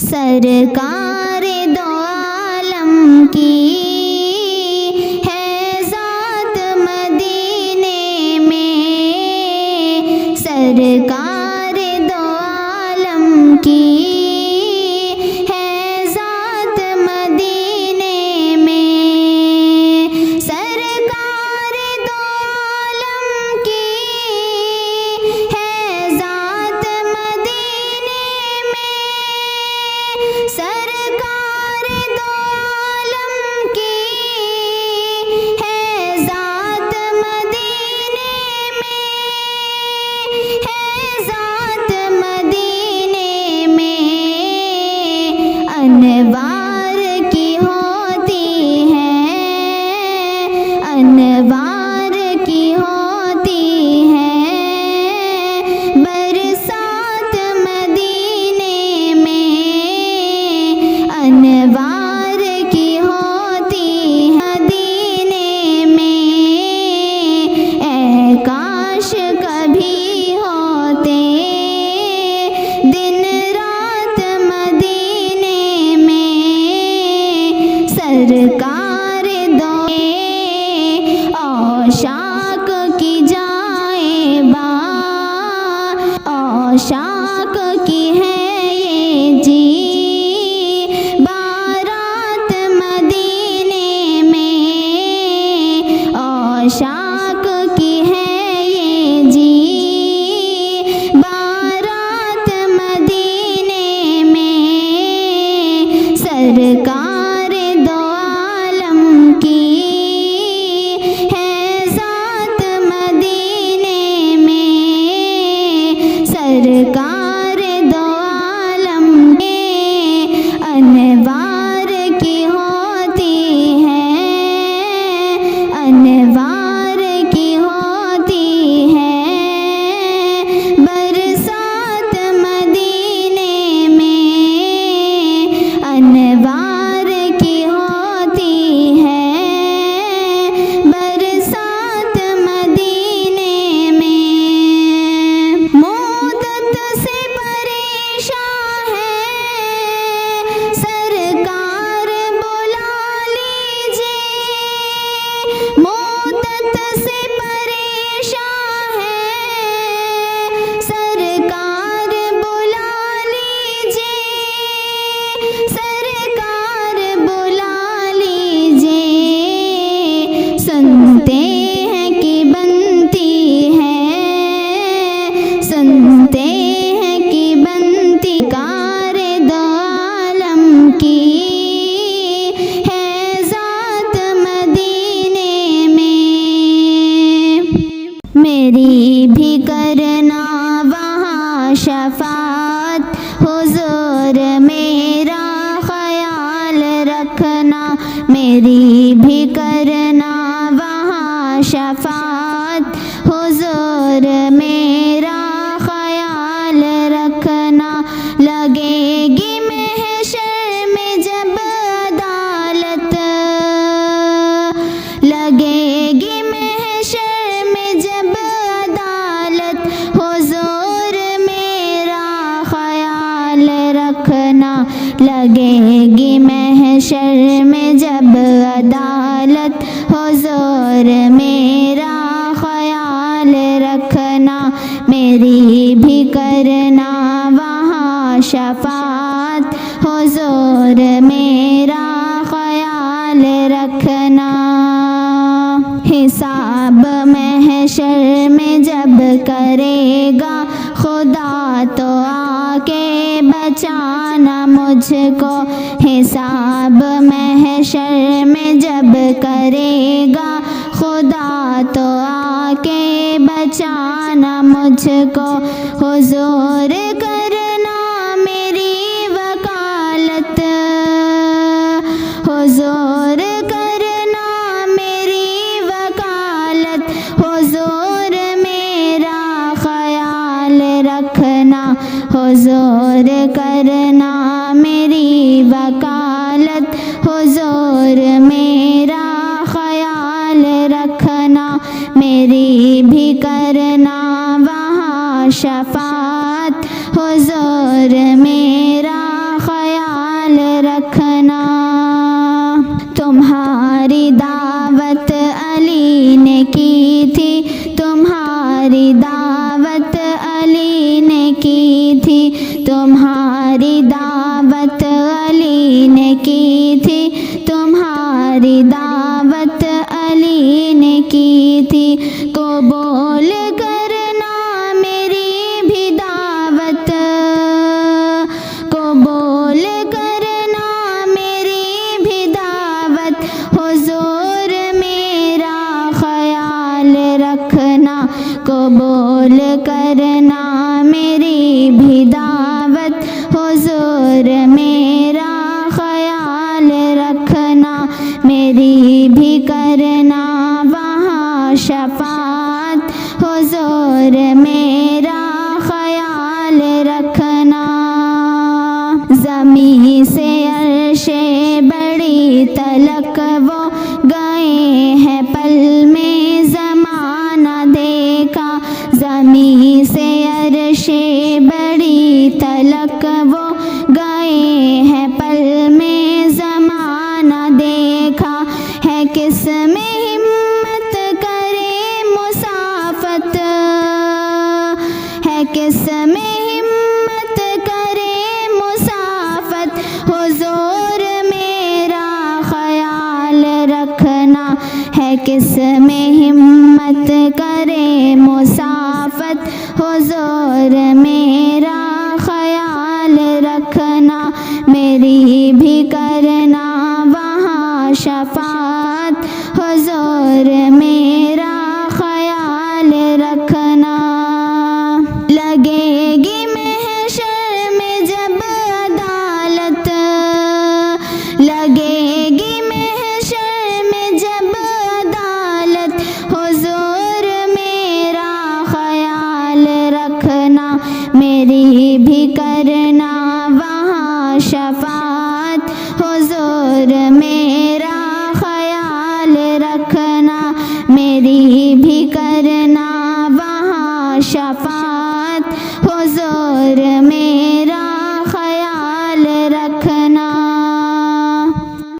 سرکار دو عالم کی ہے ذات مدینے میں، سرکار دو عالم کی ہے ذات مدینے میں، سرکار دو عالم کی ہے ذات مدینے میں، سرکار دو عالم کی ہے ذات مدینے میں، ہے ذات مدینے میں، انوار کی ہوتی ہے، انوار کی ہوتی ہے برسات مدینے میں، انوار کی ہوتی ہے مدینے میں، اے کاش کبھی ہوتے دن رات مدینے میں، سرکار دو عاشق کی جائیں عاشق کی ہے یہ جی بارات مدینے میں، عاشق کی ہے یہ جی بارات مدینے میں، سرکار دو عالم کی ہے ذات مدینے میں، سرکار دو عالم میں انوار کی ہوتی ہے، انوار کی ہوتی ہے برسات مدینے میں، انوار کی ہوتی ہے برسات مدینے میں، مدت سے پریشان ہے سرکار بلا لیجیے، مدت سے پریشان ہے سرکار بلا لیجیے، سرکار بلا لیجیے، سنتے ہیں کہ بنتی ہے، سنتے ہیں کہ بنتی کار دو عالم کی ہے ذات مدینے میں، میری بھی کرنا وہاں شفاعت، حضور میرا خیال رکھنا، میری بھی کرنا وہاں شفاعت، حضور میرا خیال رکھنا، لگے گی محشر میں جب عدالت، لگے گی محشر میں جب عدالت، حضور میرا خیال رکھنا، لگے گی محشر میں جب عدالت، حضور میرا خیال رکھنا، میری بھی کرنا وہاں شفاعت، حضور میرا خیال رکھنا، حساب محشر میں جب کرے گا خدا تو آ کے بچانا مجھ کو، حساب محشر میں جب کرے گا خدا تو آ کے بچانا مجھ کو، حضور کرنا میری وکالت، حضور کرنا میری وکالت، حضور میرا خیال رکھنا، حضور کرنا میری وکالت، حضور میرا خیال رکھنا، میری بھی کرنا وہاں شفاعت، حضور میرا خیال تمہاری دعوت علی نے کی تھی، قبول کرنا میری بھی دعوت، قبول کرنا میری بھی دعوت، حضور میرا خیال رکھنا، قبول کرنا میری بھی دعوت، حضور میرا خیال رکھنا، میری بھی کرنا وہاں شفاعت، حضور میرا خیال رکھنا۔ زمین سے عرش بڑی تلک وہ گئے ہیں، پل میں زمانہ دیکھا، زمین سے عرش بڑی تلک وہ گئے ہیں، پل میں زمانہ دیکھا، ہے کس میں ہمت کرے مسافت، ہے کس میں ہمت کرے مسافت، حضور میرا خیال رکھنا، ہے کس میں ہمت کرے مسافت، حضور میرا خیال رکھنا، میری بھی کرنا وہاں شفاعت، حضور میرا خیال رکھنا۔ لگے گی محشر میں جب عدالت، لگے گی محشر میں جب عدالت، حضور میرا خیال رکھنا، میری بھی کرنا وہاں شفاعت، حضور میرا خیال رکھنا، میری بھی کرنا وہاں شفاعت۔